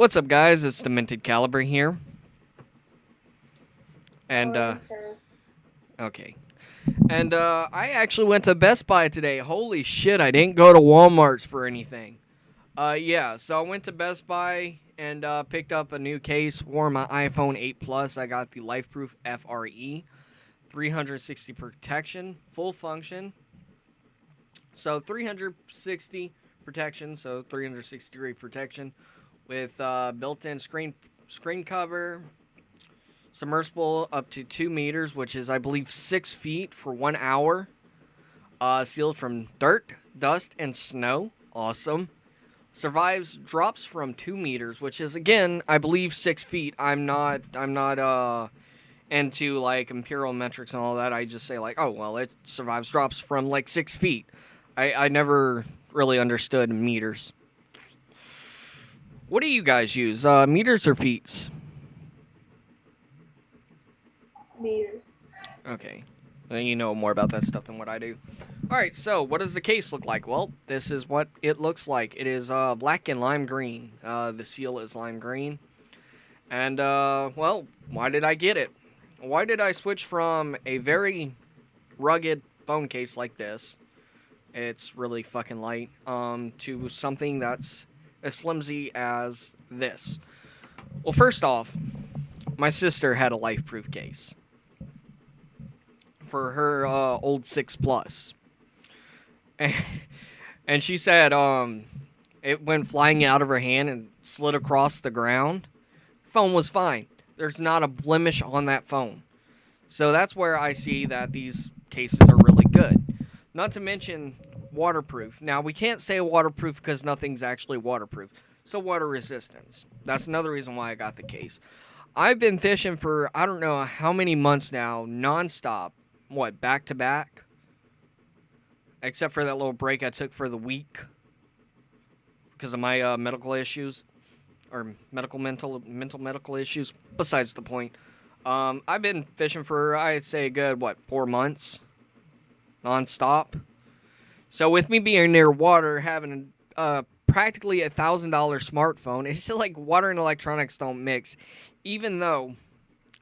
What's up, guys? It's Demented Caliber here. And, okay. And, I actually went to Best Buy today. Holy shit, I didn't go to Walmart's for anything. Yeah, so I went to Best Buy and, picked up a new case for my iPhone 8 Plus. I got the LifeProof FRE, 360 protection, full function. So, 360 protection, so 360 degree protection with, built-in screen cover, submersible up to 2 meters, which is, I believe, 6 feet for 1 hour. Sealed from dirt, dust, and snow. Awesome. Survives drops from 2 meters, which is, again, I believe 6 feet. I'm not into, like, imperial metrics and all that. I just say, like, oh, well, it survives drops from, like, 6 feet. I never really understood meters. What do you guys use, meters or feet? Meters. Okay. Well, you know more about that stuff than what I do. Alright, so what does the case look like? Well, this is what it looks like. It is black and lime green. The seal is lime green. And, well, why did I get it? Why did I switch from a very rugged phone case like this? It's really fucking light. To something that's as flimsy as this. Well, first off, my sister had a LifeProof case for her old 6 Plus. And she said it went flying out of her hand and slid across the ground. Phone was fine. There's not a blemish on that phone. So that's where I see that these cases are really good. Not to mention waterproof. Now, we can't say waterproof because nothing's actually waterproof. So water resistance. That's another reason why I got the case. I've been fishing for I don't know how many months now, nonstop. What, back to back? Except for that little break I took for the week because of my medical issues or mental issues. Besides the point, I've been fishing for I'd say a good 4 months, nonstop. So with me being near water, having practically $1,000 smartphone, it's just like water and electronics don't mix. Even though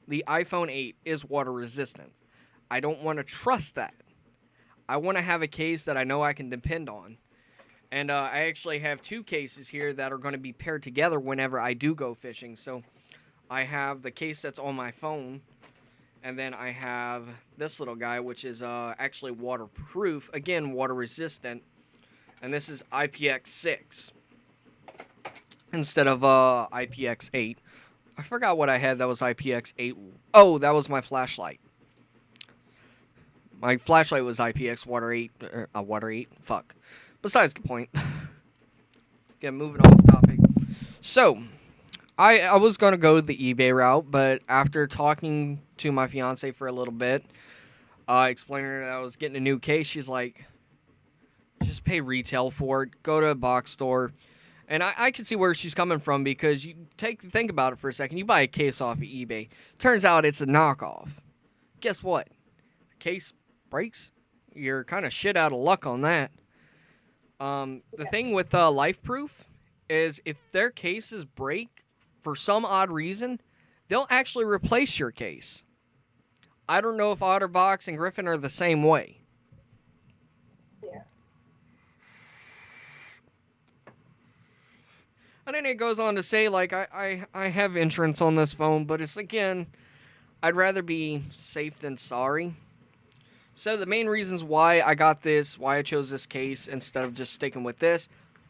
the iPhone 8 is water resistant, I don't want to trust that. I want to have a case that I know I can depend on. And I actually have 2 cases here that are going to be paired together whenever I do go fishing. So I have the case that's on my phone, and then I have this little guy, which is actually waterproof. Again, water resistant. And this is IPX6 instead of IPX8. I forgot what I had that was IPX8. Oh, that was my flashlight. My flashlight was IPX Water 8. Water 8? Fuck. Besides the point. Yeah, moving off topic. So, I was going to go the eBay route, but after talking to my fiance for a little bit, explaining to her that I was getting a new case, she's like, just pay retail for it. Go to a box store. And I can see where she's coming from because you think about it for a second. You buy a case off of eBay. Turns out it's a knockoff. Guess what? The case breaks. You're kind of shit out of luck on that. The thing with LifeProof is if their cases break for some odd reason, they'll actually replace your case. I don't know if OtterBox and Griffin are the same way. Yeah. And then it goes on to say, like, I have insurance on this phone, but it's, again, I'd rather be safe than sorry. So the main reasons why I got this, why I chose this case instead of just sticking with this,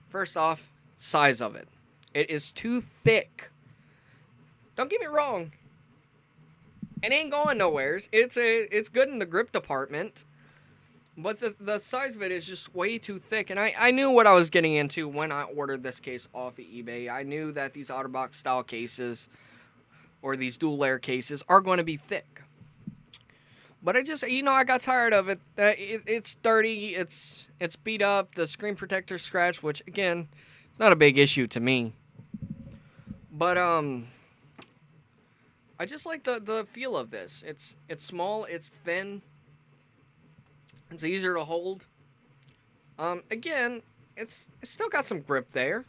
first off, size of it. It is too thick. Don't get me wrong. It ain't going nowheres. It's good in the grip department. But the size of it is just way too thick. And I knew what I was getting into when I ordered this case off of eBay. I knew that these OtterBox style cases or these dual layer cases are going to be thick. But I just, I got tired of it. It's dirty. It's beat up. The screen protector scratched, which, again, not a big issue to me. But, I just like the feel of this. It's small. It's thin. It's easier to hold. Again, it's still got some grip there.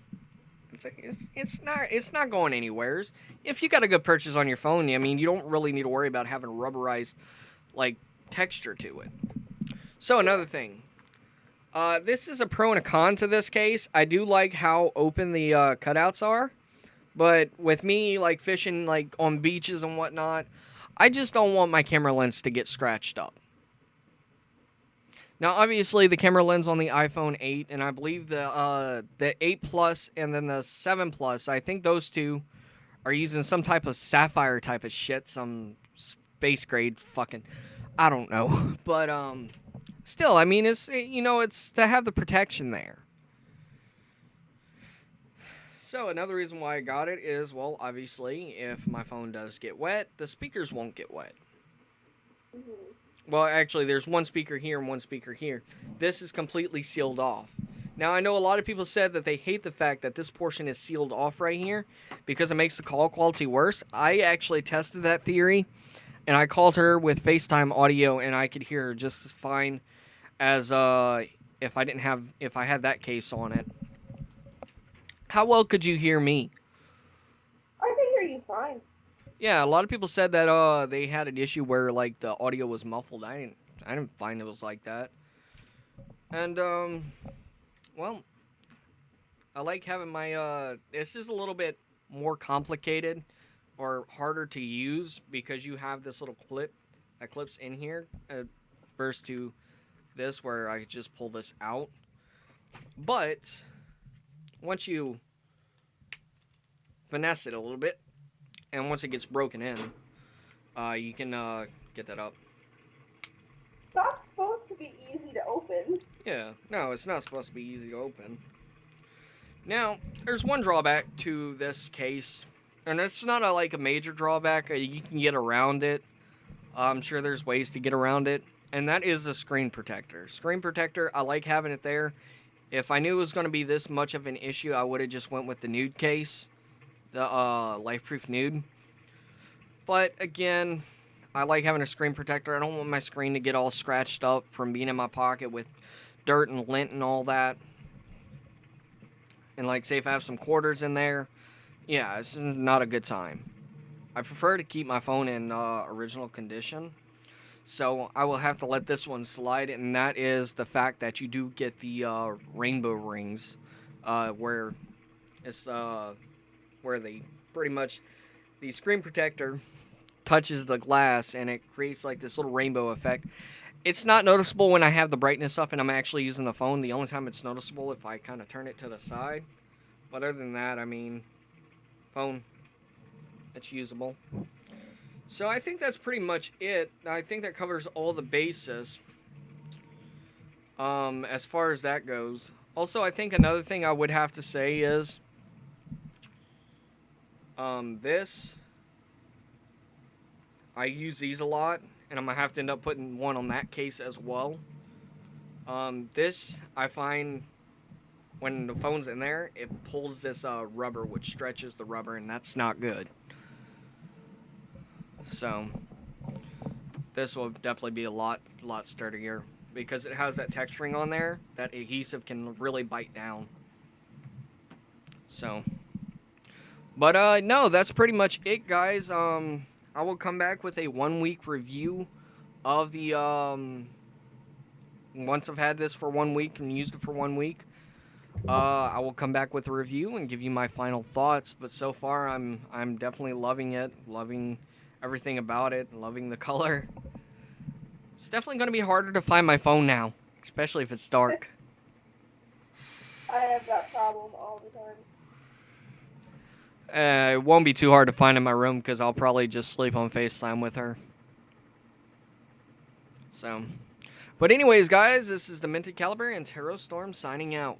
It's not going anywheres. If you got a good purchase on your phone, I mean, you don't really need to worry about having rubberized like texture to it. So another thing, this is a pro and a con to this case. I do like how open the cutouts are, but with me like fishing like on beaches and whatnot, I just don't want my camera lens to get scratched up. Now, obviously, the camera lens on the iPhone 8, and I believe the 8 Plus and then the 7 Plus, I think those two are using some type of sapphire type of shit, some space grade fucking, I don't know. But still, I mean, it's to have the protection there. So another reason why I got it is, well, obviously, if my phone does get wet, the speakers won't get wet. Mm-hmm. Well, actually, there's one speaker here and one speaker here. This is completely sealed off. Now, I know a lot of people said that they hate the fact that this portion is sealed off right here because it makes the call quality worse. I actually tested that theory, and I called her with FaceTime audio, and I could hear her just as fine as if I had that case on it. How well could you hear me? I can hear you fine. Yeah, a lot of people said that they had an issue where like the audio was muffled. I didn't find it was like that. And well, I like having my this is a little bit more complicated or harder to use because you have this little clip that clips in here versus to this where I just pull this out. But once you finesse it a little bit, and once it gets broken in, you can get that up. It's not supposed to be easy to open. Yeah, no, it's not supposed to be easy to open. Now, there's one drawback to this case, and it's not like a major drawback. You can get around it. I'm sure there's ways to get around it, and that is the screen protector. Screen protector, I like having it there. If I knew it was going to be this much of an issue, I would have just went with the nude case. The LifeProof Nude. But again, I like having a screen protector. I don't want my screen to get all scratched up from being in my pocket with dirt and lint and all that. And like say if I have some quarters in there, yeah, it's not a good time. I prefer to keep my phone in original condition. So I will have to let this one slide, and that is the fact that you do get the rainbow rings where it's where they pretty much the screen protector touches the glass and it creates like this little rainbow effect. It's not noticeable when I have the brightness up and I'm actually using the phone. The only time it's noticeable if I kind of turn it to the side. But other than that, I mean, phone, it's usable. So I think that's pretty much it. I think that covers all the bases as far as that goes. Also, I think another thing I would have to say is this, I use these a lot, and I'm going to have to end up putting one on that case as well. This, I find, when the phone's in there, it pulls this rubber, which stretches the rubber, and that's not good. So, this will definitely be a lot sturdier, because it has that texturing on there, that adhesive can really bite down. So... But, no, that's pretty much it, guys. I will come back with a 1-week review of the, once I've had this for 1 week and used it for 1 week, I will come back with a review and give you my final thoughts. But so far, I'm definitely loving it, loving everything about it, loving the color. It's definitely going to be harder to find my phone now, especially if it's dark. I have that problem all the time. It won't be too hard to find in my room because I'll probably just sleep on FaceTime with her. So, but anyways, guys, this is the Minted Caliber and Tarot Storm signing out.